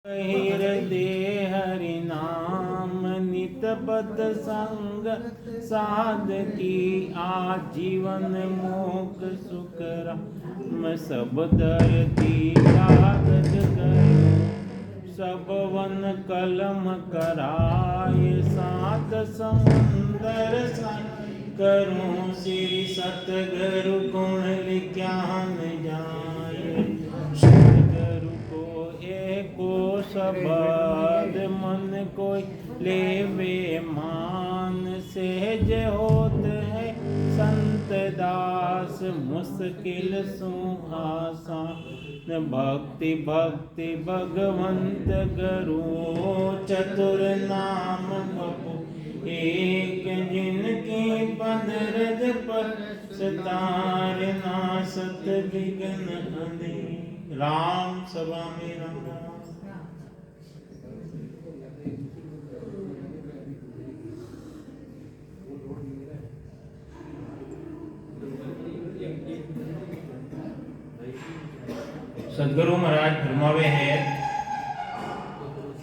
हृदय हरि नाम नित बद संग साधकी आजीवन मोक सुख राम सब धरती कागज करो सब वन कलम कराय सात समुंदर करूं श्री सतगुरु गुण लिख्यान जाय सतगुरु को एको शब्द मन कोई लेवे मान सहज होत है संत दास मुश्किल सुहासान भक्ति भक्ति भगवंत गुरु चतुर नाम बपु एक जिनकी पदरज पर सतार नासत विघ्न हने राम सभा में राम सदगुरु महाराज फरमावे है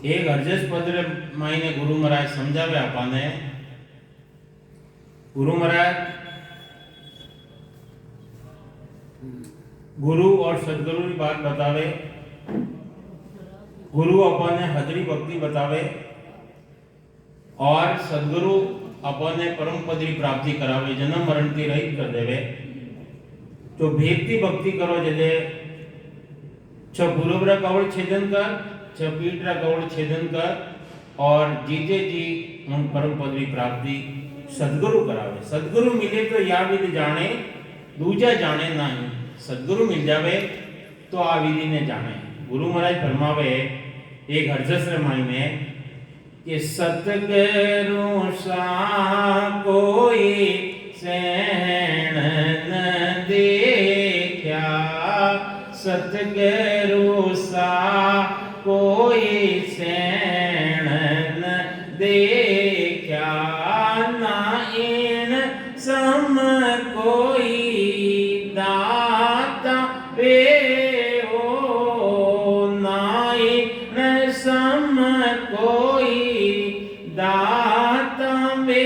एक हरजस पत्र मायने गुरु महाराज समझावे आपाने गुरु महाराज गुरु और सदगुरु की बात बतावे गुरु अपने हजरी भक्ति बतावे और सदगुरु अपने परम पद की प्राप्ति करावे जन्म मरण की रहित कर देवे तो भेदती भक्ति करो जले छ गुरुवरा कवड़ छेदन कर छ पीठरा कवड़ छेदन कर और जीते जी उन परम पद की प्राप्ति सदगुरु करावे सदगुरु मिले तो या विधि जाने दूजा जाने नहीं सदगुरु मिल जावे तो आ विधि ने जाने गुरु महाराज फरमावे एक हरजस रामायण में कि सतगुरु सा कोई सैन न देखा सतगुरु सा कोई सैन न देखा ना इन सम कोई दाता वे हो ना इन सम कोई दाता वे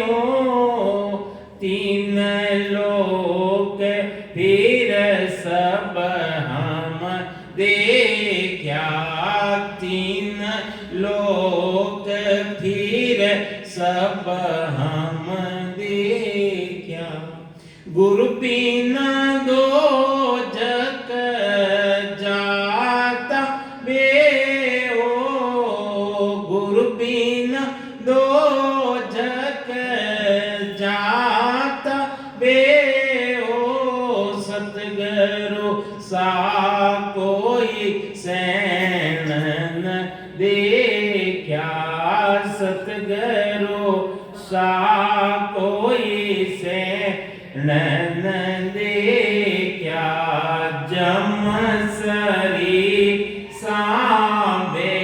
हो तीन लोक फिर सब हम देखा तीन लोक फिर सब हम देखा गुरु बिना दो जग जाता बे हो गुरु बिना दो जग जाता बे सतगुरु सा कोई सैन न देखा सतगुरु सा कोई सैन न देखा जम सरी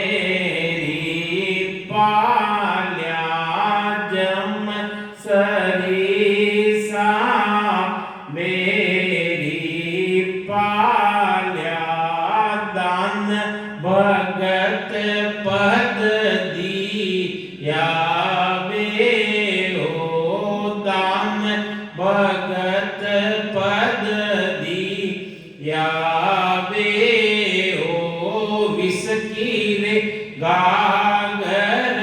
सांबेरी पाल्या जम सरी सांबेरी पाल्या दान भगत पद दिया वे हो दान भगत पद दिया वे हो विष की रे गागर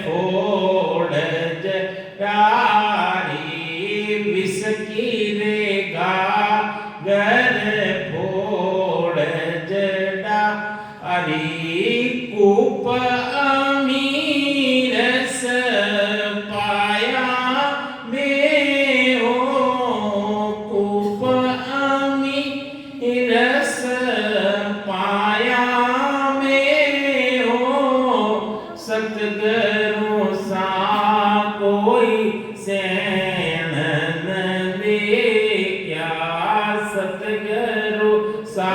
फोड़ जारी विष की रे गागर फोड़ जड़ा अरे कूप अमीरस पाया में हो कूप अमीरस पाया में हो सतगुरु सा कोई सैन न देखा सतगुरु सा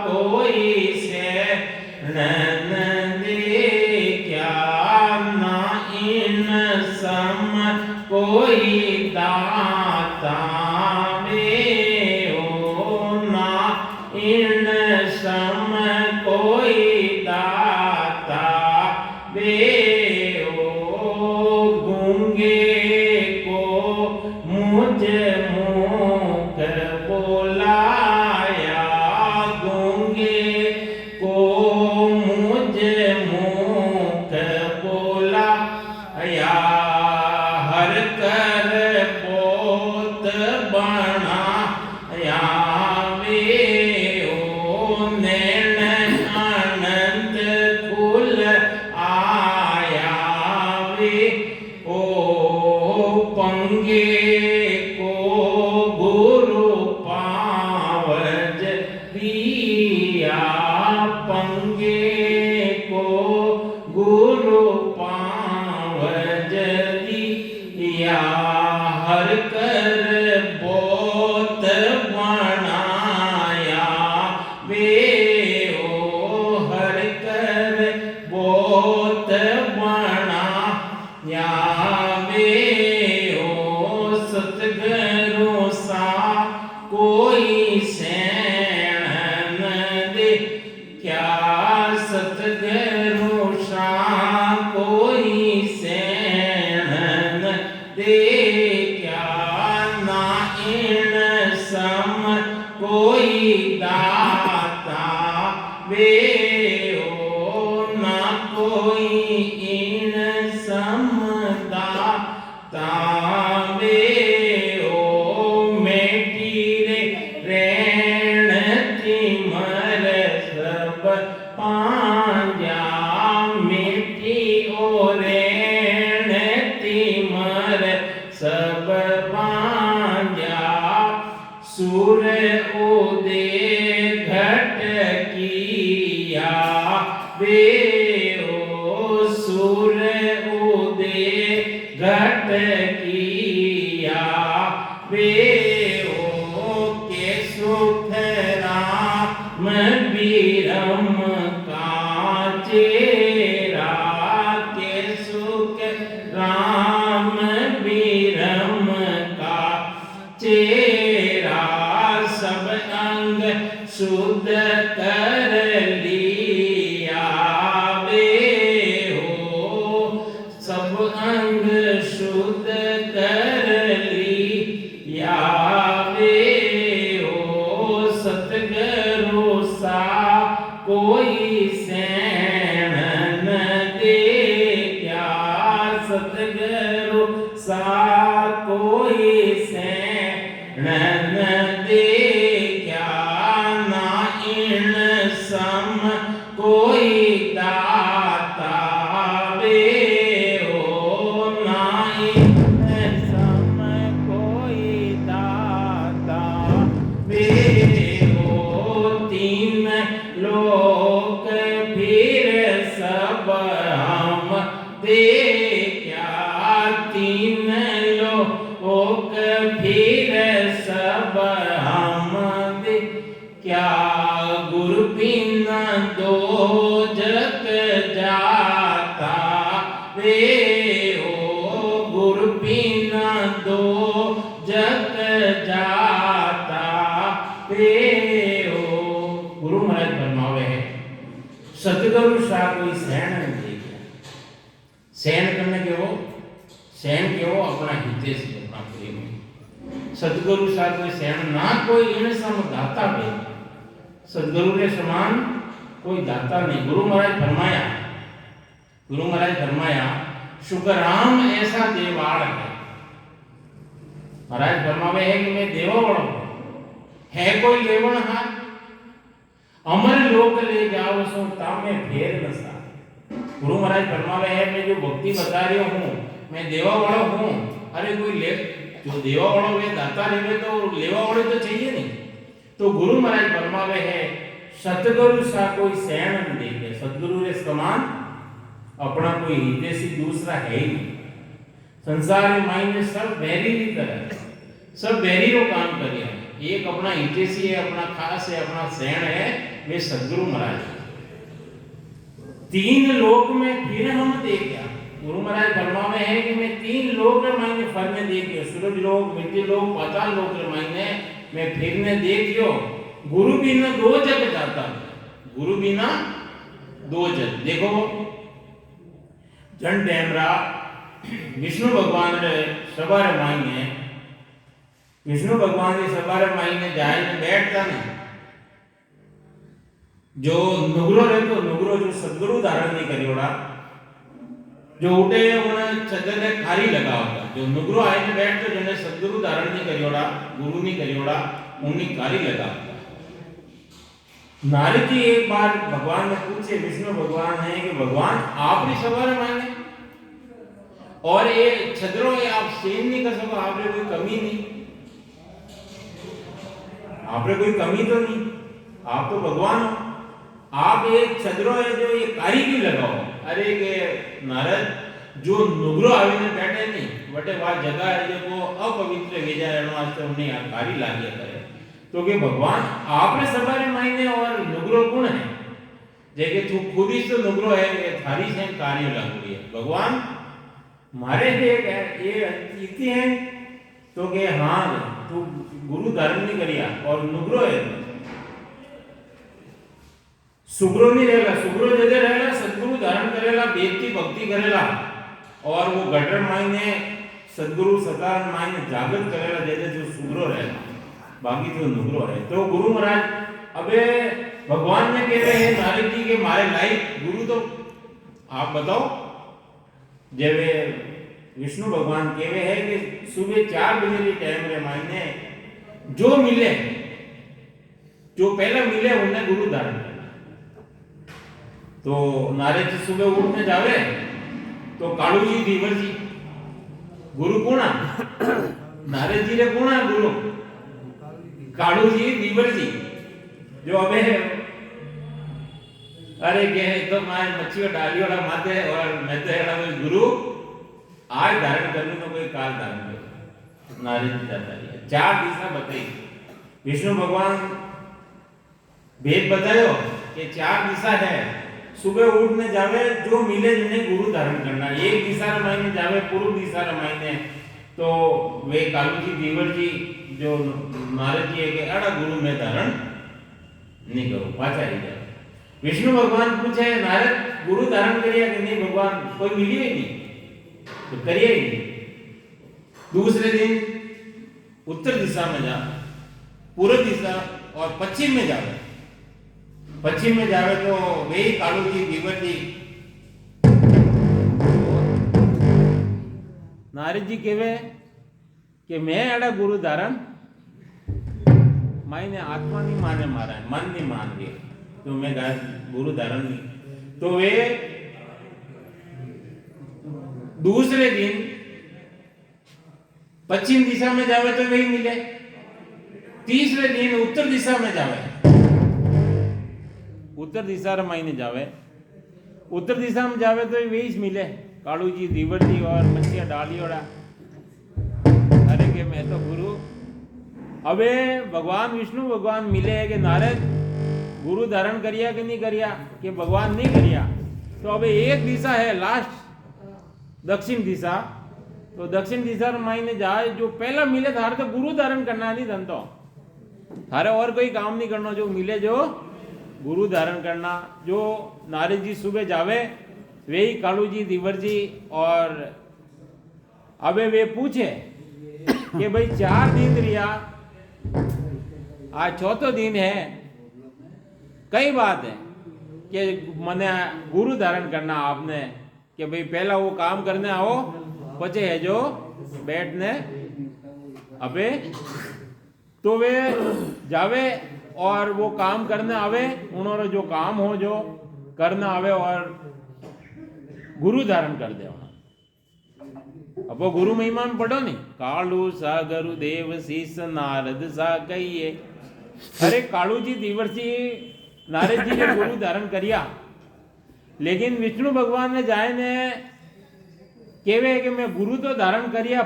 कोई सैन न देखा ना इन सम कोई दाता में हो ना इन सम कोई के को गुरु पावज दिया हर कर बोत बनाया वे ओ हर कर बोत बनाया वे ओ सतगुरु सा कोई सैन दे क्या सतगुरु सा कोई सैन दे क्या ना इन सम कोई दाता वे ओ ना कोई इन सम दाता वे ओ मेटी रे रेण तिमर सब पांजा मेटी ओ रेण तिमर सब पांजा सूर उदे घट किया वे ओ सूर उदे घट किया वे ओ के सुख राम बीरम का चेरा के सुख राम बीरम का चेरा सब अंग शुद्ध कर लिया वे हो सब अंग शुद्ध कर लिया वे हो सतगुरु सा कोई सैन न दे क्या सतगुरु सा कोई सैन न दे क्या ना इन सम कोई दाता वे ओ ना इन सम कोई दाता वे ओ तीन लोक फिर सब हम दे क्या तीन लोक फिर सब हम दे क्या गुरु बिना दो जग जाता वे ओ गुरु बिना दो जग जाता वे ओ गुरु महाराज फरमावे है सतगुरु सा कोई सैन नहीं सैन करने के वो सैन के वो अपना हिते से अपना प्रेम सतगुरु सा कोई सैन ना कोई इन सम दाता बे सतगुरु के समान कोई दाता नहीं गुरु महाराज फरमाया शुकराम ऐसा देवाड़ है महाराज फरमावे है कि मैं देवावड़ो है कोई लेवण हार अमर लोक ले जाओ सो तामे फेर न सा गुरु महाराज फरमावे है मैं जो भक्ति बता रही हूँ मैं देवावड़ो हूँ अरे कोई ले जो देवावड़ो वे दाता लेवे तो लेवावड़े तो चाहिए नहीं तो गुरु महाराज फरमावे है सतगुरु सा कोई सैन न देखे सतगुरु के समान अपना कोई हितेशी दूसरा है ही नहीं संसार में माइंड सब बैरी की तरह सब बैरी रो काम कर रहे हैं एक अपना हितेशी है अपना खास है अपना सैन है वे सतगुरु महाराज तीन लोक में फिर हम देखा गुरु महाराज फरमावे है कि मैं तीन लोक रे मायने फरने देखियो सूरज लोक मृत्यु लोक पाताल लोक रे मायने मैं फिरने देखियो गुरु बिना दो जग जाता गुरु बिना दो जग देखो जन टेमरा विष्णु भगवान रे सवारे मायने विष्णु भगवान रे सवारे मायने जाए ने बैठता नहीं जो नुगरो रहतो नुगरो जो सद्गुरु धारण नहीं करियोड़ा जो उठे उन्हें चदर ने खारी लगा होगा जो नुगरो आए ने बैठ तो जिन्हें सद्गुरु धारण नहीं करियोड़ा गुरु नहीं करियोड़ा उन्हें खारी लगा नारद जी एक बार भगवान ने पूछे विष्णु भगवान है कि भगवान आप भी सवार मांगे और ये छदरो ये आप सेन नहीं कर सको आपने कोई कमी नहीं आपने कोई कमी तो नहीं आप तो भगवान हो आप एक छदरो है जो ये कारीगी लगाओ। अरे के नारद जो नुगरो आવીને બેઠે नहीं वटे वा जगह है जो को अपवित्र वेजाय एनो वास्ते उन्हें आ कारी लाग्या करे तो के भगवान आपने सवारे मायने और नुगरो कौन है जे के तू खुद ही तो नुगरो है ये थारी से कार्य लागू है भगवान मारे ये इति है तो के हां तू गुरु धारण नहीं करिया और नुगरो है सुग्रो नहीं रहेगा सुग्रो जदे रहेगा सद्गुरु धारण करेला व्यक्ति भक्ति करेला और वो गटर मायने सद्गुरु सतान मायने जागृत करेला जैसे जो सुग्रो रहेगा बाकी जो नुग्रो है तो गुरु महाराज अबे भगवान ने कह रहे हैं नारद जी के मारे लाइक गुरु तो आप बताओ जब विष्णु भगवान कह रहे हैं कि सुबह 4 बजे के टाइम रे मायने जो मिले जो पहले मिले उन्हें गुरु धारण तो नारद जी सुबह उठने जावे तो कालू जी दीवर जी गुरु कोणा नारद जी रे कोणा गुरु कालू जी दीवर जी जो अबे अरे के तो माय मच्छी डाली वाला माथे और मैं तो एड़ा गुरु आज धारण करने तो कोई काल धारण कर नारद जी जाता है 4 दिशा बताई विष्णु भगवान भेद बतायो कि 4 दिशा है सुबह उठने जावे जो मिले जिन्हें गुरु धारण करना एक दिशा रमायने जावे पूर्व दिशा रमायने तो वे कालू जी दीवर जी जो नारद जी है कि अड़ा गुरु में धारण नहीं करो पाचा ही जाए विष्णु भगवान पूछे नारद गुरु धारण करिए कि नहीं भगवान कोई मिली ही नहीं तो करिए ही नहीं दूसरे दिन उत्तर दिशा में जा पूर्व दिशा और पश्चिम में जावे पश्चिम में जावे तो वे कालू जी दीवर जी नारद जी कहवे कि मैं अड़ा गुरु धारण मायने आत्मा नहीं माने मारा है मन नहीं मान गए तो मैं गुरु धारण नहीं तो वे दूसरे दिन पश्चिम दिशा में जावे तो वही मिले तीसरे दिन उत्तर दिशा में जावे उत्तर दिशा रमाईने जावे उत्तर दिशा में जावे तो वही मिले कालू जी दीवर जी और मछलियां डालियोड़ा अरे के मैं तो गुरु अबे भगवान विष्णु भगवान मिले है कि नारद गुरु धारण करिया कि नहीं करिया कि भगवान नहीं करिया तो अबे एक दिशा है लास्ट दक्षिण दिशा तो दक्षिण दिशा रमाईने जाए जो पहला मिले थारे तो गुरु धारण करना नहीं धनतो थारे और कोई काम नहीं करना जो मिले जो गुरु धारण करना जो नारद जी सुबह जावे वे ही कालू जी दीवर जी और अबे वे पूछे कि भाई 4 दिन रिया आज चौथा दिन है कई बात है कि मने गुरु धारण करना आपने कि भाई पहला वो काम करने आओ पचे है जो बैठने अबे तो वे जावे और वो काम करने आवे उन्होंने जो काम हो जो करना आवे और गुरु धारण कर दे अब वो गुरु महिमा में पढ़ो नहीं कालू सा गुरु देव शीस नारद सा कहिए अरे कालू जी दीवर जी नारद जी ने गुरु धारण करिया लेकिन विष्णु भगवान ने जाए ने केवे कि मैं गुरु तो धारण करिया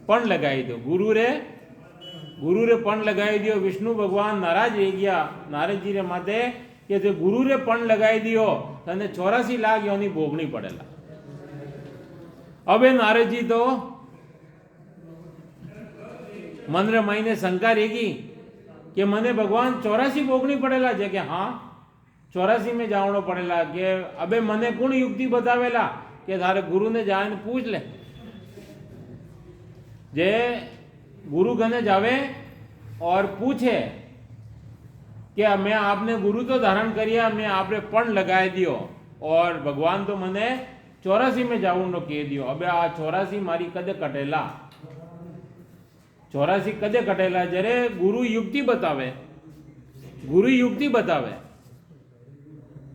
पण लगाई दो गुरु रे पण लगाई दियो विष्णु भगवान नाराज रह गया नारद जी रे माथे कि जो गुरु रे पण लगाई दियो तने 84 लाख योनी भोगनी पड़ेला अबे नारद जी तो मन रे महीने शंका रहेगी कि मने भगवान 84 भोगनी पड़ेला जे कि हाँ 84 में जावनो पड़ेला कि अबे मने कौन युक्ति बतावेला कि थारे गुरु ने जाए पूछ ले जे गुरु गने जावे और पूछे कि मैं आपने गुरु तो धारण करिया मैं आपने पण लगाए दियो और भगवान तो मने 84 में जाऊनो कह दियो अबे आ 84 मारी कदे कटेला 84 कदे कटेला जरे गुरु युक्ति बतावे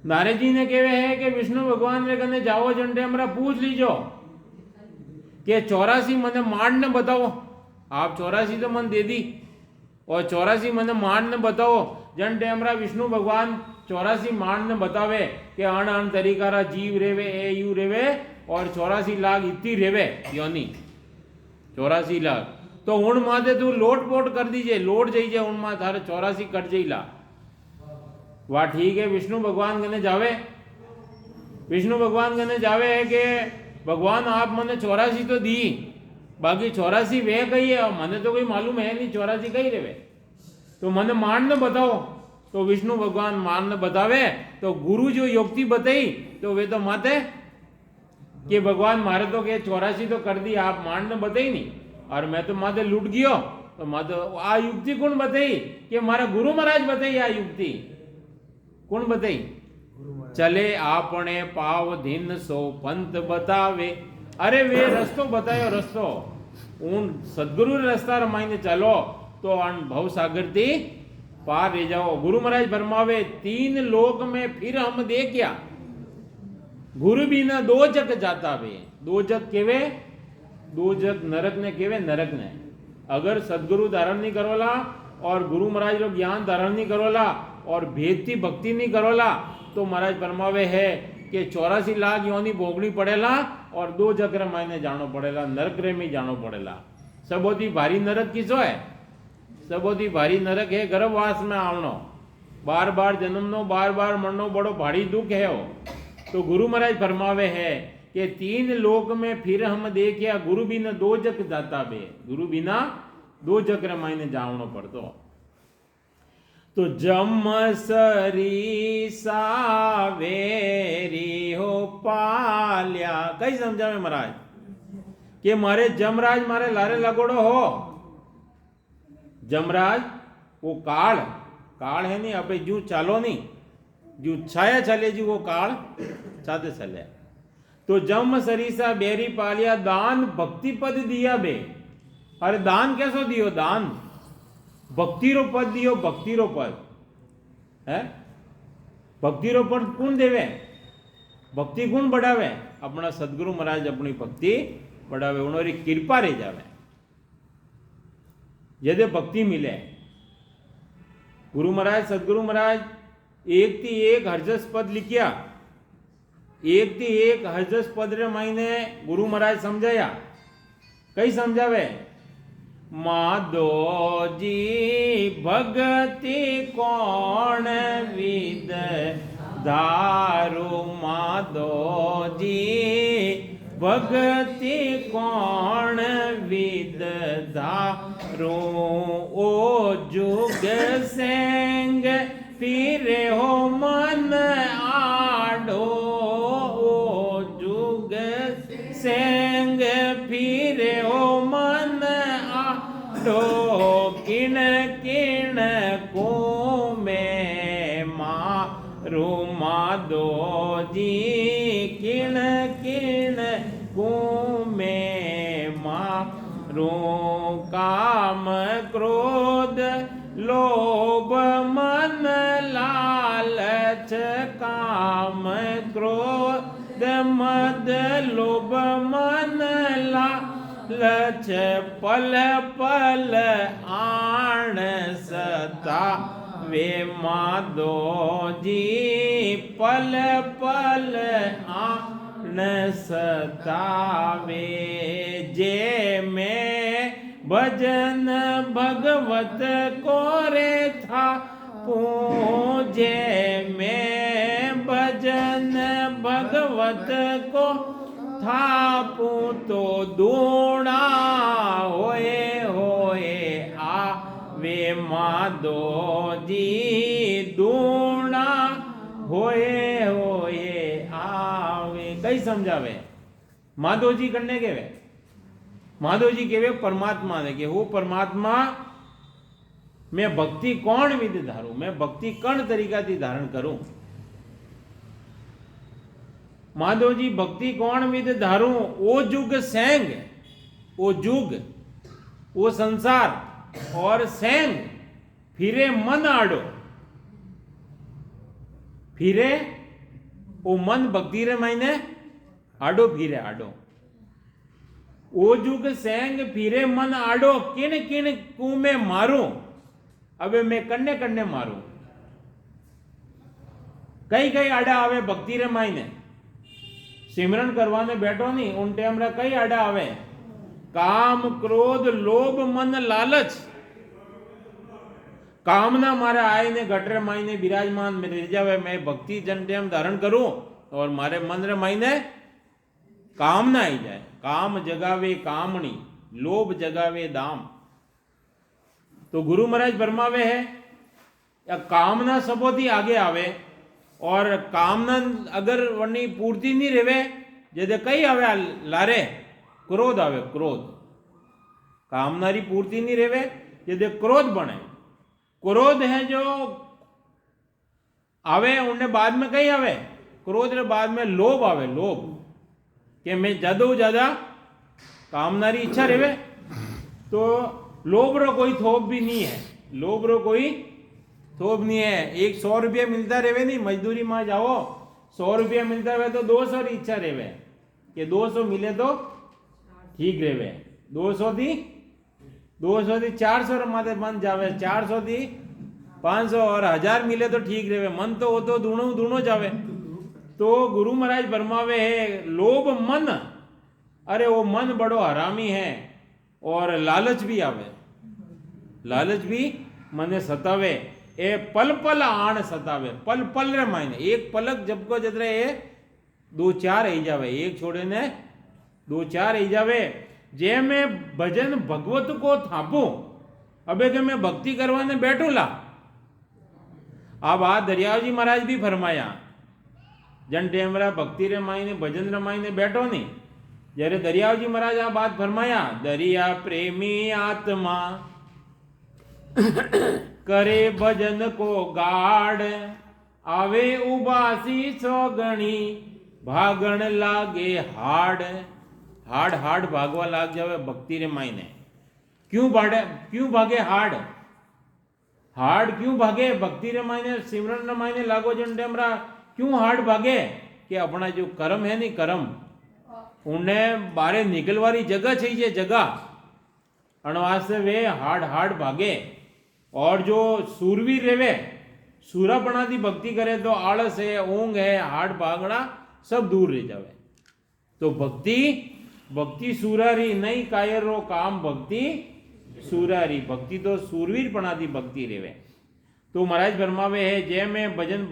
नारद जी ने कहे है कि विष्णु भगवान रे कने जाओ जंडे हमरा पूछ लीजो कि 84 मने मांड ने बताओ आप 84 तो मन दे दी और 84 मने मांड ने बताओ जन टेमरा विष्णु भगवान 84 मांड ने बतावे कि अण अण तरीकारा जीव रेवे ए यू रेवे और 84 लाख इतनी रेवे योनी 84 लाख तो हूँ माथे तू लोट पोट कर दीजिए लोट जाइए हूँ माँ थारे 84 कट जाइला वाह ठीक है। विष्णु भगवान कने जावे विष्णु भगवान कने जावे है कि भगवान आप मने 84 तो दी बाकी 84 वे कही है मने तो कोई मालूम है नहीं 84 कही रेवे तो मने मान ने बताओ तो विष्णु भगवान मान ने बतावे तो गुरु जो युक्ति बताई तो वे तो माते कि भगवान मारे तो के 84 तो कर दी आप मान ने बताई नहीं और मैं तो माते लूट गयो तो माते आ युक्ति कौन बताई कि मारा गुरु महाराज बताई आ युक्ति कौन बताई चले आपने पाव दिन सो पंत बतावे अरे वे रस्तो बतायो रस्तो उन सदगुरु रास्ता रमाईने चलो तो भव सागर थी पार रह जाओ। गुरु महाराज फरमावे 3 लोक में फिर हम देखिया गुरु बिना 2 जग जाता वे 2 जग केवे 2 जग नरक ने केवे नरक ने अगर सदगुरु धारण नहीं करोला और गुरु महाराज रो ज्ञान धारण नहीं करोला और भेदती भक्ति नहीं करोला तो महाराज फरमावे है कि 84 लाख योनी भोगनी पड़ेला और 2 जग मायने जानो पड़ेला नरक रे में जानो पड़ेला। सबोधी भारी नरक किसो है सबोधी भारी नरक है गर्भवास में आवनो बार बार जन्मनो बार बार मरनो बड़ो भारी दुख है वो तो गुरु महाराज फरमावे है कि 3 लोक में फिर हम देखिया गुरु बिना 2 जग जाता बे गुरु बिना 2 जग मायने जावनो पड़तो तो जम सरी सावेरी हो पाल्या कई समझावे महाराज कि मारे जमराज मारे लारे लगोड़ो हो जमराज वो काल काल है नहीं अबे जू चालो नहीं जू छाया चले जी वो काल चाहते चले तो जम सरीसा बेरी पालिया दान भक्ति पद दिया बे अरे दान कैसो दियो दान भक्ति रो पद दियो भक्ति रो पद है भक्ति रो पद कौन देवे भक्ति कौन बढ़ावे अपना सदगुरु महाराज अपनी भक्ति बढ़ावे उन्होंने कृपा रह जावे यदि भक्ति मिले गुरु महाराज सदगुरु महाराज एक थी एक हरजस पद लिखिया एक थी एक हरजस पद रे मायने गुरु महाराज समझाया कई समझावे माधो जी भगति कौन विद दारू माधो जी भगति कौन विद दारू ओ जुग सेंग फिरे हो मन आडो ओ जुग सेंग फिरे हो मन आडो किण किण को में मारू माधो जी किण किण को में मारू काम क्रोध लोभ मन लालच काम क्रोध मद लोभ मन लालच पल पल आण सता वे माधो जी पल पल आण सतावे जे में भजन भगवत को रे था पूजे में भजन भगवत को थापू तो दूणा होए होए आवे माधो जी दूणा होए होए आवे कई समझावे माधो जी करने के वे माधव जी केवे परमात्मा ने कि वो परमात्मा मैं भक्ति कौन विधि धारू मैं भक्ति कण तरीका थी धारण करूं माधव जी भक्ति कौन विधि धारू ओ जुग सेंग ओ जुग वो संसार और सेंग फिरे मन आडो फिरे वो मन भक्ति रे मायने आडो फिरे आडो ओ जुग सेंग फिरे मन आडो किन किन कुमे मारू अबे मैं कन्ने कन्ने मारू कई कई आड़ा आवे भक्ति रे मायने सिमरन करवाने बैठो नहीं उन टाइम रे कई आड़ा आवे काम क्रोध लोभ मन लालच कामना मारे आए ने गटरे मायने विराजमान में रह जावे मैं भक्ति जन टाइम धारण करूं और मारे मन रे मायने कामना आई जाए काम जगावे कामणी लोभ जगावे दाम। तो गुरु महाराज फरमावे है या कामना सबोथी आगे आवे और कामना अगर वनी पूर्ति नहीं रेवे जदे कई आवे लारे क्रोध आवे क्रोध कामना री पूर्ति नहीं रेवे जदे क्रोध बने क्रोध है जो आवे उन्हें बाद में कई आवे क्रोध रे बाद में लोभ आवे लोभ कि मैं ज्यादा ज्यादा कामना री इच्छा रेवे तो लोभ रो कोई थोप भी नहीं है लोभ रो कोई थोप नहीं है। एक 100 रुपया मिलता रेवे नहीं मजदूरी में जाओ 100 रुपया मिलता रहे तो 200 री इच्छा रेवे कि 200 मिले तो ठीक रेवे 200 थी 400 माथे मन जावे 400 थी 500 और 1000 मिले तो ठीक रेवे मन तो वो तो दूणो जावे। तो गुरु महाराज फरमावे है लोभ मन अरे वो मन बड़ो हरामी है और लालच भी आवे लालच भी मने सतावे ए पल पल आण सतावे पल पल रे मायने एक पलक जब को जतरे ए 2-4 ही जावे एक छोड़े ने 2-4 ही जावे जे मैं भजन भगवत को थापू अबे के मैं भक्ति करवाने बैठू ला। अब आ दरियाव जी महाराज भी फरमाया जन टेमरा भक्ति रे मायने भजन रे मायने बैठो नहीं जरे दरियाव जी महाराज आ बात फरमाया दरिया प्रेमी आत्मा करे भजन को गाड़ आवे उबासी सौगणी भागण लागे हाड़ हाड़ हाड़ भागवा लाग जावे भक्ति रे मायने क्यों भागे हाड़ हाड़ क्यों भागे भक्ति रे मायने सिमरन रे मायने लागो जन टेमरा क्यों हाड़ भागे कि अपना जो कर्म है नहीं कर्म उन्हें बारे निकलवारी जगह चाहिए जगह अनवास से वे हाड़ भागे और जो सूरवीर रेवे सूरा बनाती भक्ति करे तो आलस है ऊंग है हाड़ भागना सब दूर रह जावे। तो भक्ति सूरारी नहीं कायरो काम भक्ति सूरारी भक्ति तो सूरवीर बनाती भक्ति रेवे। तो महाराज फरमावे है जय मैं भजन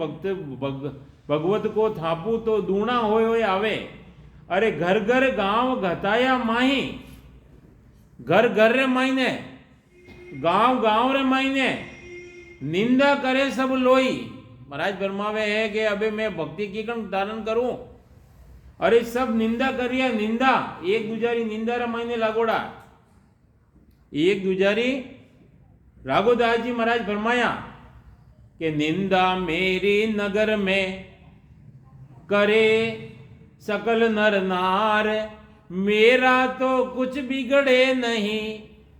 भगवत को थापू तो दूना होए आवे अरे घर घर गांव घताया माही घर घर रे मायने गांव रे मायने निंदा करे सब लोई। महाराज फरमावे है कि अबे मैं भक्ति की कण धारण करूं अरे सब निंदा करिया निंदा एक गुजारी निंदा रे मायने लागोड़ा एक गुजारी राघोदास जी महाराज फरमाया कि निंदा मेरी नगर में करे सकल नर नार मेरा तो कुछ बिगड़े नहीं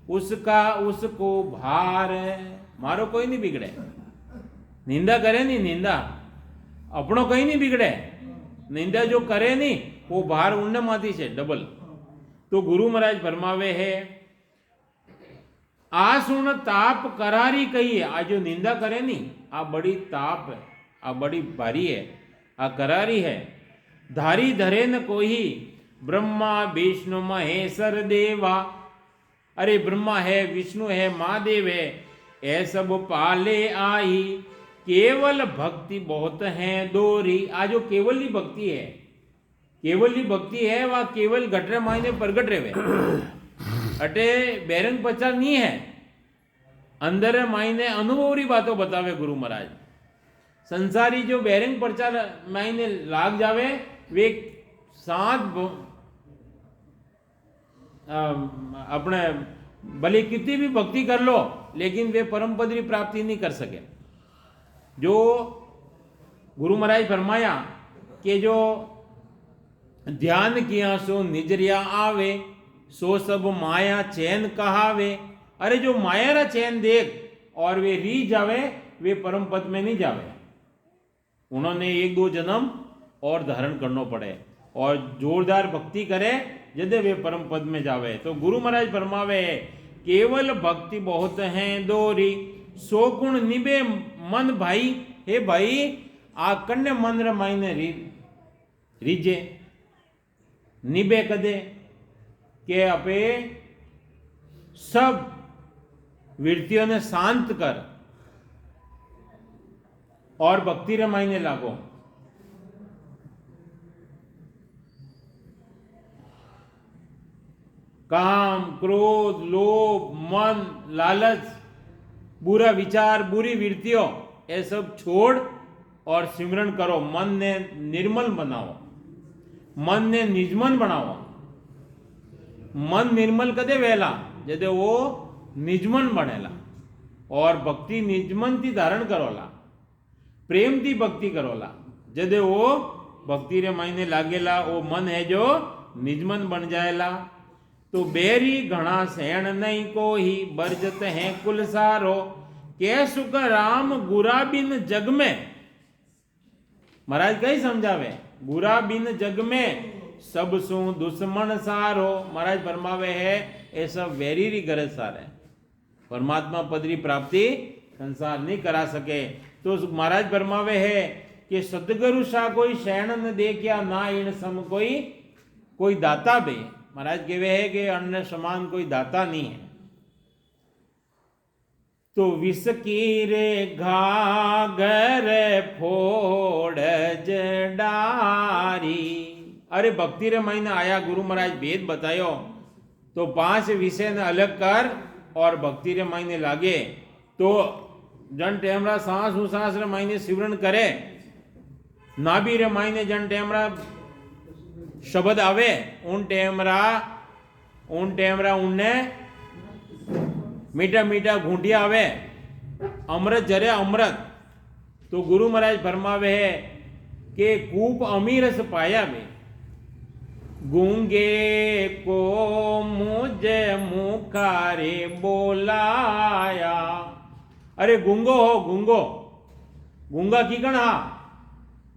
उसका उसको भार मारो कोई नहीं बिगड़े निंदा करे नहीं निंदा अपनो कहीं नहीं बिगड़े निंदा जो करे नहीं वो भार उन्ने माथी से डबल। तो गुरु महाराज फरमावे है आ सुन ताप करारी कही है आ जो निंदा करे नहीं आ बड़ी ताप है आ बड़ी भारी है आ करारी है धारी धरे न कोई ब्रह्मा विष्णु महेश्वर देवा अरे ब्रह्मा है विष्णु है महादेव है ये सब पाले आई केवल भक्ति बहुत है दोरी आ जो केवली भक्ति है केवली भक्ति है वह केवल घटरे मायने प्रगट रहे अटे बैरंग पचार नहीं है अंदर मायने अनुभवरी बातों बतावे गुरु महाराज। संसारी जो बैरंग प्रचार मायने लाग जावे वे साथ अपने भले कितनी भी भक्ति कर लो लेकिन वे परम पद की प्राप्ति नहीं कर सके। जो गुरु महाराज फरमाया कि जो ध्यान किया सो निजरिया आवे सो सब माया चैन कहावे अरे जो माया रा चैन देख और वे री जावे वे परम पद में नहीं जावे उन्होंने 1-2 जन्म और धारण करना पड़े और जोरदार भक्ति करे यदि वे परम पद में जावे। तो गुरु महाराज फरमावे केवल भक्ति बहुत है दोरी सो गुण निभे मन भाई हे भाई आ कन्ने मन रे मायने रीजे निबे कदे के अपे सब वृत्तियों ने शांत कर और भक्ति रे मायने लागो। काम, क्रोध, लोभ, मन, लालच, बुरा विचार, बुरी वृत्तियों, ये सब छोड़ और सिमरन करो। मन ने निर्मल बनाओ, मन ने निजमन बनाओ। मन निर्मल कदे वेला जदे वो निजमन बनेला और भक्ति निजमन थी धारण करोला, प्रेम थी भक्ति करोला। जदे वो भक्ति रे मायने लागेला वो मन है जो निजमन बन जाएला। तो बेरी घना सैण नहीं को ही बरजत है कुल सारो के सुख राम गुरा बिन जग में। महाराज कई समझावे गुरा बिन जग में सब सु दुश्मन सारो। महाराज फरमावे है ये सब वेरी री गरज सार है, परमात्मा पदरी प्राप्ति संसार नहीं करा सके। तो महाराज फरमावे है कि सदगुरु सा कोई शैण न देखिया ना इन सम कोई दाता बे। महाराज कहवे है कि अन्य समान कोई दाता नहीं है। तो विष की रे घागर फोड़ जडारी। अरे भक्ति रे महीने आया गुरु महाराज भेद बतायो तो 5 विषय ने अलग कर और भक्ति रे महीने लागे तो जन टेमरा सांस उसास रे महीने सिमरन करे, नाभि रे महीने जन टेमरा शब्द आवे उन टेमरा उनने मीठा मीठा घूंटिया आवे, अमृत जरे अमृत। तो गुरु महाराज फरमावे है कि कूप अमीरस पाया में गूंगे को मुझे मुखारे बोलाया। अरे गूंगो हो गूंगा की गण हा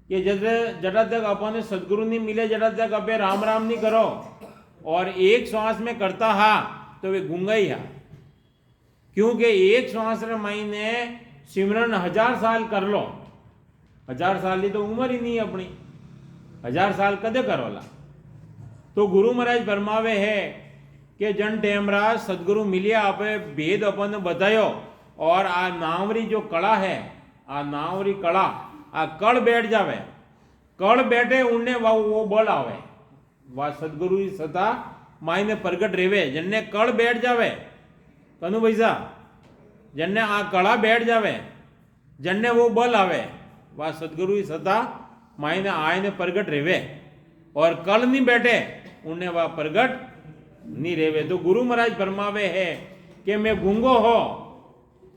कि जड़ा तक अपन सदगुरु नहीं मिले जड़ा तक अबे राम राम नहीं करो और एक श्वास में करता हा तो वे गूंगा ही हा। क्योंकि एक श्वास रे महीने सिमरन 1000 साल कर लो, 1000 साल की तो उम्र ही नहीं अपनी, 1000 साल कदे करोला। तो गुरु महाराज फरमावे है कि जन टेमरा सदगुरु मिलिया आपे भेद अपन बतायो और आ नावरी जो कला है, आ नावरी कला आ कड़ बैठ जावे, कड़ बैठे उनने वो बल आवे, वह सदगुरु की सता मायने प्रगट रेवे। जन्ने कड़ बैठ जावे कनु भैसा, जन्ने आ कड़ा बैठ जावे, जन्ने वो बल आवे, वह सदगुरु की सता मायने आयने प्रगट रेवे। और कल नहीं बैठे उन्हें वह प्रगट नहीं रेवे। तो गुरु महाराज फरमावे है कि मैं गूंगो हो,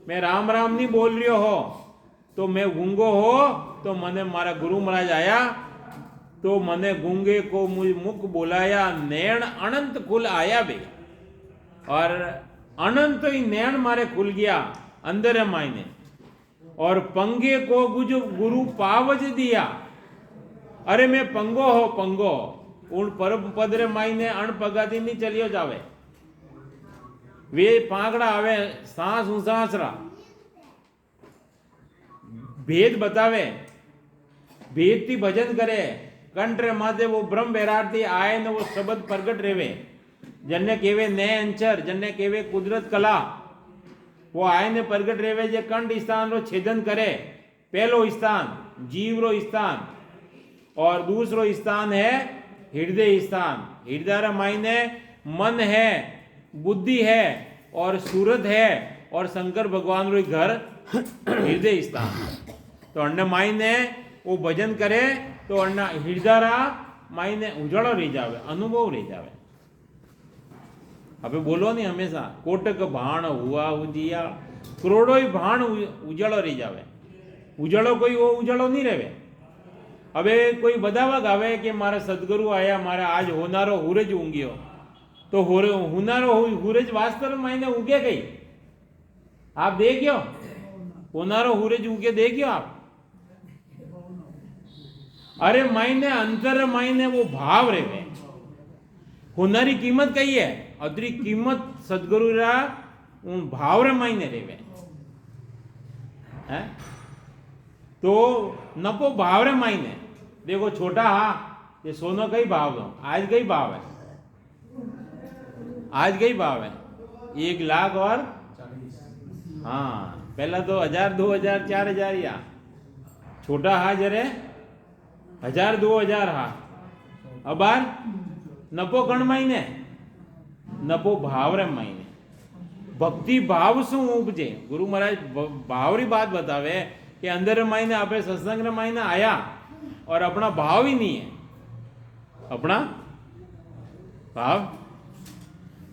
मैं राम राम नहीं बोल रही हो, तो मैं गूंगो हो तो मने मारा गुरु महाराज आया तो मने गूंगे को मुख बोलाया, नैण अनंत खुल आया बे। और अनंत ही नैण मारे खुल गया अंदर मायने। और पंगे को गुरु पावज दिया। अरे मैं पंगो हो पंगो, उन परम पद रे मायने अणपगाती नहीं चलियो जावे। वे पांगड़ा आवे सांस उसास रा भेद बतावे, भेद थी भजन करे, कंठ रे माथे वो ब्रह्म बैरारती आए न वो शब्द प्रगट रेवे। जन्ने केवे नए अंचर, जन्ने केवे कुदरत कला, वो आए ने प्रगट रेवे। जे कंठ स्थान रो छेदन करे, पहलो स्थान जीव रो स्थान और दूसरो स्थान है हृदय स्थान। हृदय रे मायने मन है, बुद्धि है और सूरत है और शंकर भगवान रो घर हृदय स्थान। तो अन्य मायने वो भजन करे तो अन्य हृदय रा मायने उजाड़ो रही जावे, अनुभव रही जावे। अबे बोलो नहीं हमेशा कोटक भाण हुआ उजिया, करोड़ों ही भाण उजाड़ो रही जावे। उजाड़ो कोई वो उजाड़ो नहीं रहे। अबे कोई बदावा गावे कि मारा सदगुरु आया, मारा आज होनारो हुरज ऊंगियो, तो होनारो हुरज वास्तव मायने उगे गई। आप देखियो होनारो हुरज उगे देखियो आप। अरे मायने अंतर मायने वो भाव रहे। होनारी कीमत कही है, अदरी कीमत सदगुरु रा उन भाव रे मायने रेवे है। तो नपो भाव रे मायने देखो छोटा हा ये सोनो कई भाव दो आज कई भाव है, आज कई भाव है 1 लाख और हाँ पहला तो 1000 2000 4000 या छोटा हा जरे 1000 2000 हा अबार नपो कण महीने नपो भाव रे महीने भक्ति भाव शू उपजे गुरु महाराज भाव री बात बतावे कि अंदर महीने आपे सत्संग रे महीने आया और अपना भाव ही नहीं है, अपना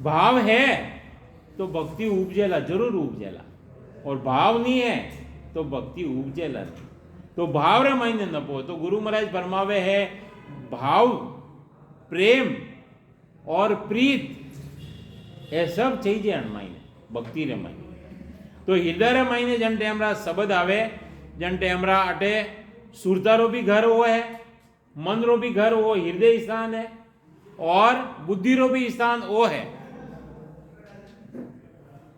भाव है तो भक्ति उपजेला जरूर उपजेला और भाव नहीं है तो भक्ति उपजेला नहीं। तो भाव रे महीने नपो तो गुरु महाराज फरमावे है भाव प्रेम और प्रीत ये सब चाहिए अण महीने भक्ति रे महीने। तो हृदय रे महीने जन टेमरा शब्द आवे जन टेमरा अटे सुरता रो भी घर वो है, मन रो भी घर वो हृदय स्थान है और बुद्धि रो भी स्थान वो है।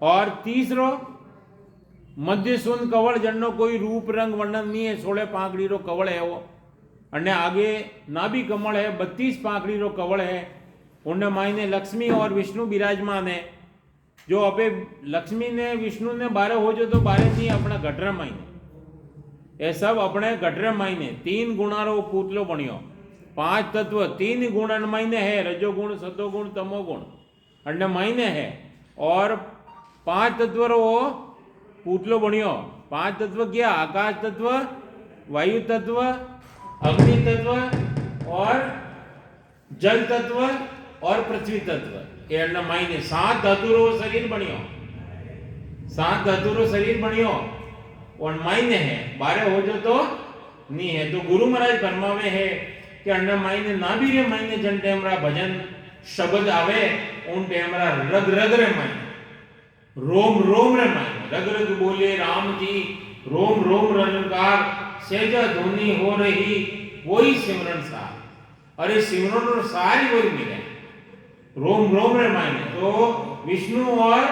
और तीसरो मध्य सुन कवल जन्नो कोई रूप रंग वर्णन नहीं है, 16 पाकड़ी रो कवल है वो अन्य आगे नाभि कमल है, 32 पाकड़ी रो कवल है। उनने मायने लक्ष्मी और विष्णु विराजमान है। जो अबे लक्ष्मी ने विष्णु ने बारे हो जो तो बारे नहीं अपना गठर मायने ये सब अपने गठर मायने 3 गुणारो पूतलो बनियो 5 तत्व 3 गुण मायने है रजोगुण सतोगुण तमोगुण अन्य मायने है और 5 तत्व रो पूतलो बनियो 5 तत्व क्या आकाश तत्व वायु तत्व अग्नि तत्व और जल तत्व और पृथ्वी तत्व ये मायने 7 धातुरो शरीर बनियो 7 धातुरो शरीर बनियो और मायने है बारे हो जो तो नहीं है। तो गुरु महाराज फरमावे है कि अन्य मायने ना भी रे मायने जन टेमरा भजन शब्द आवे उन टेमरा रग रग रे मायने रोम रोम रे मायने रग रग बोले राम जी रोम रोम रंकार सेजा धोनी हो रही वही सिमरन सार अरे सिमरन सारी वही मिले रोम रोम रे मायने। तो विष्णु और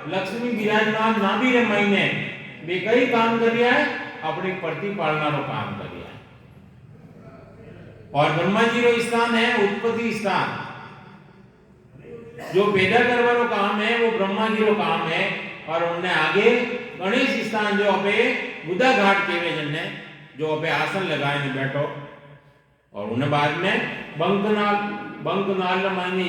लक्ष्मी विराजमान ना भी रे मायने वे कई काम करिया है अपनी प्रतिपालना रो काम करिया है। और ब्रह्मा जी रो स्थान है उत्पत्ति स्थान जो पैदा करवा रो काम है वो ब्रह्मा जी रो काम है। और उनने आगे गणेश स्थान जो अपे बुधा घाट केवे जन्ने जो अपे आसन लगाए ने बैठो और उन्हें बाद में बंकनाल मायने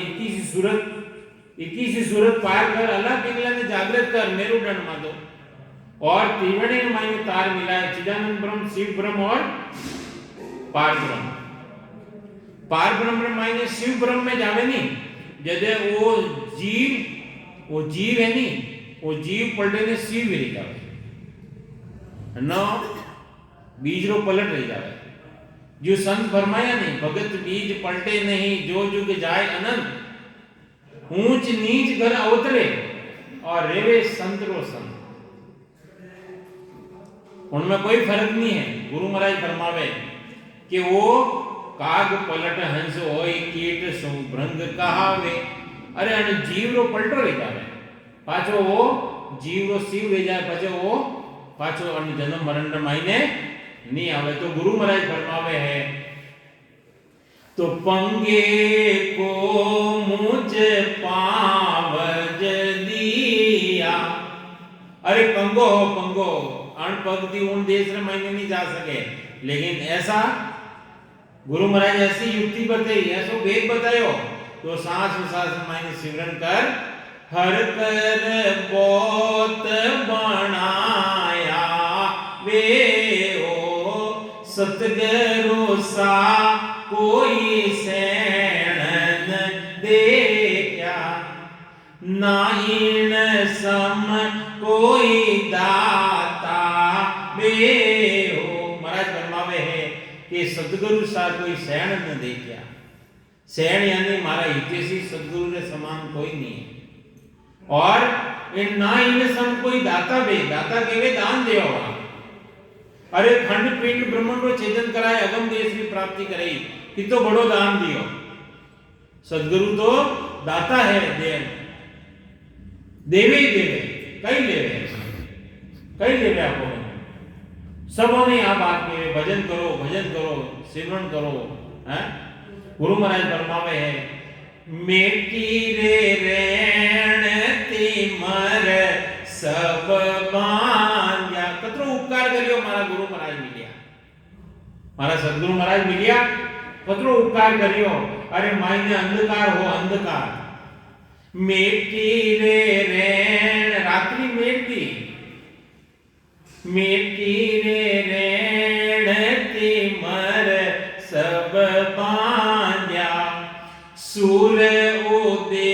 21 सूरत पार कर अल्लाह पिंगला ने जागृत कर मेरुदंड मा दो और त्रिवेणी मायने तार मिलाए चिदानंद ब्रह्म शिव ब्रह्म और पार ब्रह्म मायने शिव ब्रह्म में जावे नहीं जदे वो जीव है नहीं वो जीव पलटे ने शिव रही जावे न बीज रो पलट रही जावे जो संत फरमाया नहीं भगत बीज पलटे नहीं जो जुग जाए अनंत ऊंच नीच घर अवतरे और रेवे संत रो संत उनमें कोई फर्क नहीं है। गुरु महाराज फरमावे कि वो काग पलट हंस होय कीट सो भ्रंग कहावे अरे अन जीव रो पलटो रही जावे पाछो वो जीव रो शिव रही जाए पाछो वो पाछो अन जन्म मरण मायने नहीं आवे। तो गुरु महाराज फरमावे है तो पंगे को मुझ पावज दिया अरे पंगो अनपगति उन देश रे मायने नहीं जा सके लेकिन ऐसा गुरु महाराज ऐसी युक्ति बताई ऐसो भेद बतायो तो सांस मायने सिमरन कर हर कर बहुत बनाया वे सतगुरु सा कोई सैन देखा नाइन सम कोई दाता बे हो। महाराज फरमावे है कि सतगुरु सा कोई सैन न देखा सैन यानी मारा हितेशी सतगुरु के समान कोई नहीं है और इन ना इन सम कोई दाता बे दाता केवे दान देवा अरे खंड पिंड ब्रह्मंड रो छेदन कराए अगम देश की प्राप्ति कराई कितो बड़ो दान दियो सदगुरु तो दाता है देवे ही देवे कई लेवे आपको सबोने आ बात कहे भजन करो सिमरन करो हैं। गुरु महाराज फरमावे है मेटी रे रेण तिमर सब बांध्या। कतरो उपकार करियो मारा गुरु महाराज मिलिया, मारा सदगुरु महाराज मिलिया, कतरो उपकार करियो। अरे मायने अंधकार हो अंधकार, मेटी रे रेण रात्रि मेटी, मेटी रे रेण तिमर सब बांध्या। सूर उदे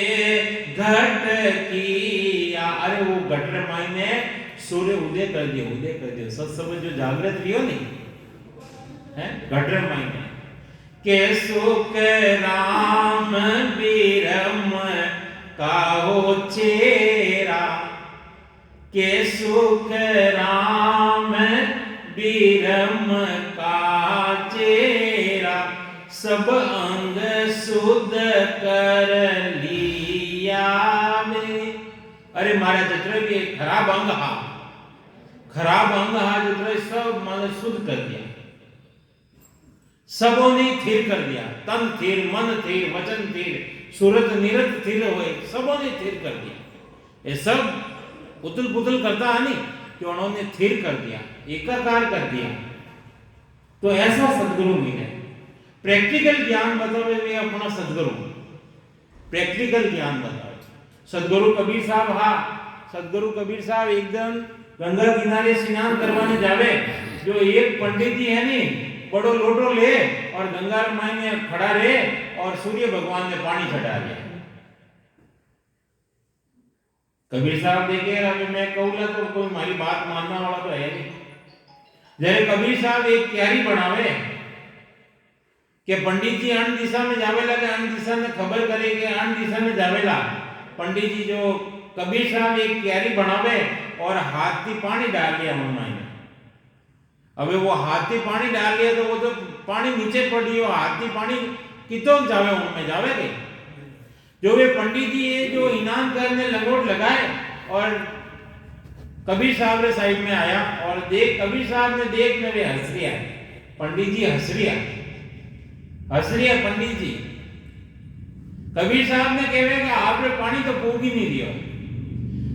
घट किया। अरे वो घटर मायने सूर्य उदय कर दियो, उदय कर दियो। सब जो जागृत रियो नहीं है घटर मायने के सुख राम बीरम काहो चेरा, के सुख राम बीरम का चेरा। सब अंग शुद्ध कर लिया में। अरे मारा जत्र भी खराब अंग हा, खराब अंग हा जत्र सब मन शुद्ध कर दिया, सबों ने थिर कर दिया। तन थिर, मन थिर, वचन थिर, सूरत निरत थिर हुए, सबों ने थिर कर दिया। ये सब उथल पुथल करता है नहीं कि उन्होंने थिर कर दिया, एकाकार कर दिया। तो ऐसा सदगुरु मिले। प्रैक्टिकल ज्ञान बतावे वे अपना सदगुरु, प्रैक्टिकल ज्ञान बतावे। सदगुरु कबीर साहब हा, सदगुरु कबीर साहब एकदम गंगा किनारे स्नान करवाने जावे। जो एक पंडित जी है नी बड़ो लोटो ले और गंगा माई में खड़ा रहे और सूर्य भगवान ने पानी छटा दिया। कबीर साहब देखे अभी मैं कहूला तो कोई हमारी बात मानना वाला तो है नहीं। जरे कबीर साहब एक क्यारी बनावे कि पंडित जी अन दिशा में जावेला के अन दिशा ने खबर करे कि अन दिशा में जावेला। पंडित जी जो कबीर साहब एक क्यारी बनावे और हाथ से पानी डाल दिया उनमें। अबे वो हाथी पानी डाल दिया तो वो तो पानी नीचे पड़ रही हो, हाथी पानी कितों जावे उनमें जावे के। जो वे पंडित जी ये जो इनाम करने लंगोट लगाए और कबीर साहब रे साइड में आया और देख कबीर साहब ने देख में वे हंस रिया, पंडित जी हंस रिया पंडित जी। कबीर साहब ने कहे कि आपने पानी तो पूग ही नहीं दिया।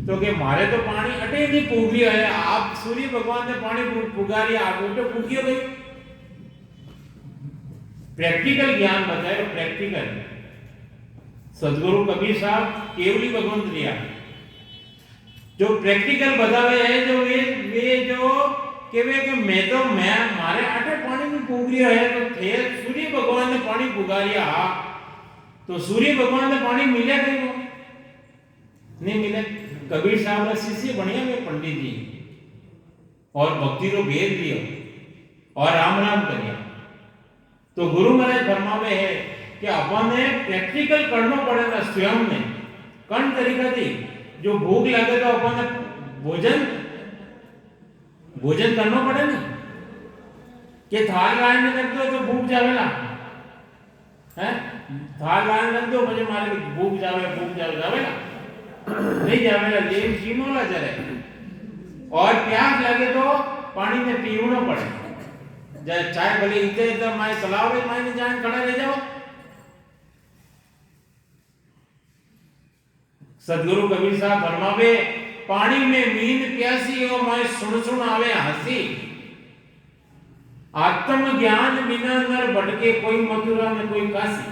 तो के मारे तो पानी अटे नहीं पूग लिया है, आप सूर्य भगवान ने पानी पुगा लिया, आप उल्टे पूगियो गई। प्रैक्टिकल ज्ञान बताए, प्रैक्टिकल। सदगुरु कबीर साहब केवली भगवंत लिया जो प्रैक्टिकल बतावे है। जो वे जो केवे कि मैं मारे अटे पानी में पूग लिया है तो थे सूर्य भगवान ने पानी पुगा लिया। तो सूर्य भगवान ने पानी मिले कहीं नहीं मिले। कबीर साहब ने शिष्य बढ़िया में पंडित जी और भक्ति रो भेद दियो और राम राम करिया। तो गुरु महाराज फरमावे है कि अपन ने प्रैक्टिकल करना पड़ेगा स्वयं में। कौन तरीका थी जो भूख लगे तो अपन ने भोजन करना पड़े ना कि थाल लाने लग दो तो भूख जावेला है। थाल लाने लग दो मुझे मारे भूख जावेला नहीं जावेला, लेम चीनोला जरे। और प्यास लगे तो पानी में पीवना पड़े। चाय भले इतने इतना माए तलाव में माए में जान खड़ा रह जाओ। सदगुरु कबीर साहब फरमावे पानी में मीन प्यासी हो माए सुन आवे हंसी। आत्म ज्ञान बिना नर भटके कोई मथुरा में कोई काशी।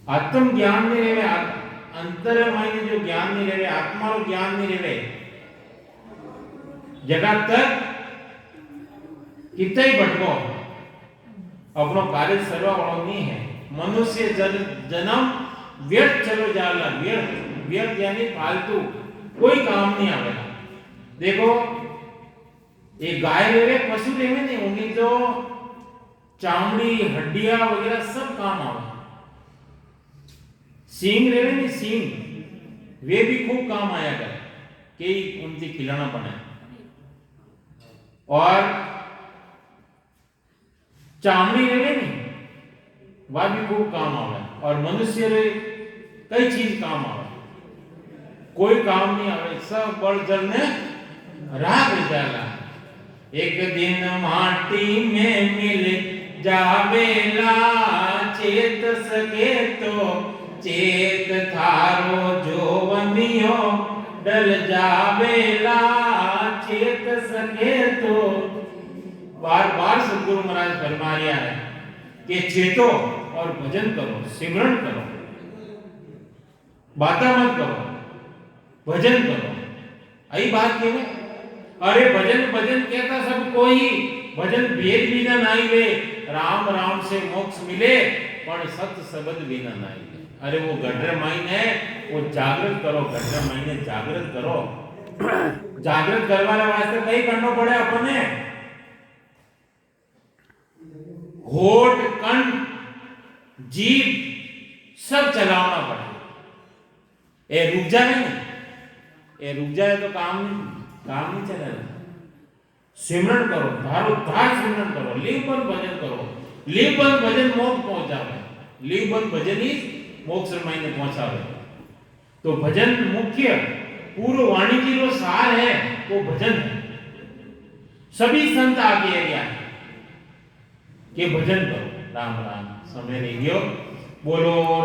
आत्म ज्ञान नहीं रहे, अंतर मायने जो ज्ञान नहीं रहे, आत्मा रो ज्ञान नहीं रहे, जगत तक कितना ही भटको अपनो कार्य सर्वा वालों नहीं है। मनुष्य जन्म व्यर्थ चलो जाला, व्यर्थ यानी फालतू कोई काम नहीं आवेगा। देखो एक गाय रहे पशु रहे नहीं होंगी तो चामड़ी हड्डियां वगैरह सब काम आवे। सींग रहे नहीं सींग वे भी खूब काम आया कर कि उनसे खिलाना पड़े। और चामड़ी रहे नहीं वह भी खूब काम आवे। और मनुष्य रहे कई चीज काम आवे, कोई काम नहीं आवे। सब बड़ जल ने राग जाला। एक दिन माटी में मिल जावेला, चेत सके तो चेत थारो जोवनियो डल जावेला, चेत सके तो। बार बार सदगुरु महाराज फरमा रहा है कि चेतो और भजन करो, सिमरन करो, बाता मत करो, भजन करो। आई बात के अरे भजन भजन कहता सब कोई, भजन भेद बिना नाई वे, राम राम से मोक्ष मिले पण सत शब्द बिना नाई वे। अरे वो गढ़ माइन है, वो जागृत करो, गढ़ माइन जागृत करो। जागृत करवाने वास्ते कई करना पड़े अपने, होठ कंठ जीभ सब चलाना पड़े। ए रुक जाए नहीं, ए रुक जाए तो काम नहीं चलेगा। सिमरन करो, धारो धार सिमरन करो, लीवबंद भजन करो। लीवबंद भजन मोक्ष पहुंचावे, लीवबंद भजन ही मोक्ष मायने पहुंचावे। तो भजन मुख्य पूर्व वाणी की जो सार है वो भजन है। सभी संत आगे एरिया कि भजन करो। राम राम। समय नहीं गयो, बोलो।